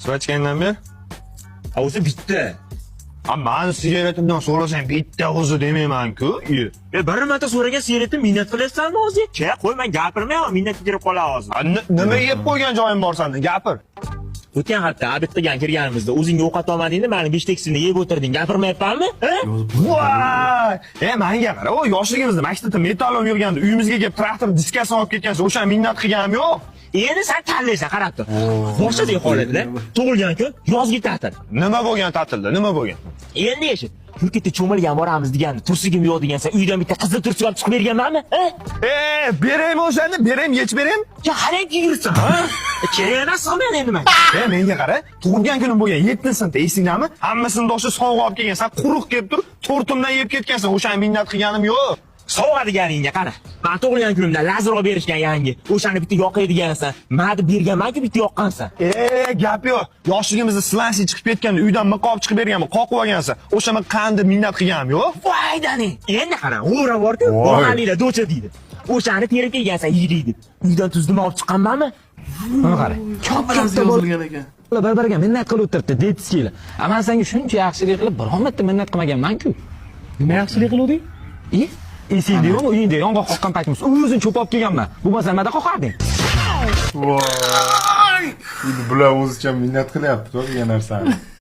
Svachkangdan ber. O'zi bitta. Mani sigaretimdan so'rasang bitta o'zi demayman-ku. Bir marta so'ragan sigaretni minnat qilyapsanmi o'zi? Qo'y, men gapirmayman, minnat kelib qolar hozir. Nima yeb qo'ygan joyim bor senda? Gapir. O'tgan hafta obed qilgan kirganimizda o'zingga ovqat olmadingda, meni 5 tekisini yeb o'tirding. Gapirmayapmanmi? Voy! Menga qara, o yoshligimizda maktabda metallom yurganda uyimizga kelib traktor diskasini olib ketgansiz, o'sha minnat qilganim yo'q. Endi sen tanlaysan, qarab tur. Boshqa holatda tug'ilgan kun yozgi ta'til. Nima bo'lgan ta'tilda? Nima bo'lgan? Endi eshit. Turkiyada cho'milgan boramiz deganda, tursigim yo'q degansan, uydan bitta qizil tursi olib chiqib berganmanmi? Beraymi o'shani? Beraymi, yech beraymi? Ya qarang yursan, ha? Kerak emas men endi men. Menga qara, tug'ilgan kunim bo'lgan 7-sinfda esingdami? Hamma sinfdoshlar sovg'a olib kelgan, quruq kelib tur, tortimdan yeb ketgansan. O'shani minnat qilganim yo'q. Sovg'a deganingga qara. Men tug'ilgan kunimda lazer olib berishgan yangi. O'shani bitta yoqaydigansan. Meni berganman-ku, bitta yoqqansan. Gap yo'q. Yoshligimizda slansi chiqib ketganda uydan niqob chiqib berganmi, qoqib olgansan. O'shani qanday minnat qilganim yo'q. Voy dani. Endi qara, o'ra bor-ku, mahallilar do'cha deydi. O'shani terib kelgansan, yeydi. Uydan tuzni olib chiqqanmanmi? Mana qara. Katta bo'lgan ekan. Bir-biriga minnat qilib o'tiribdi, deysiz-ki. Men senga shuncha yaxshilik qilib, biron marta minnat qilmaganman-ku. Nima yaxshilik qiluvding? Esingda yo'qmi? Uyingda yong'oq qoqqan paytimiz o'zing cho'p olib kelganman. Bo'lmasa nimada qoqarding? Voy! Bular o'zicha minnat qilyapti degan narsani.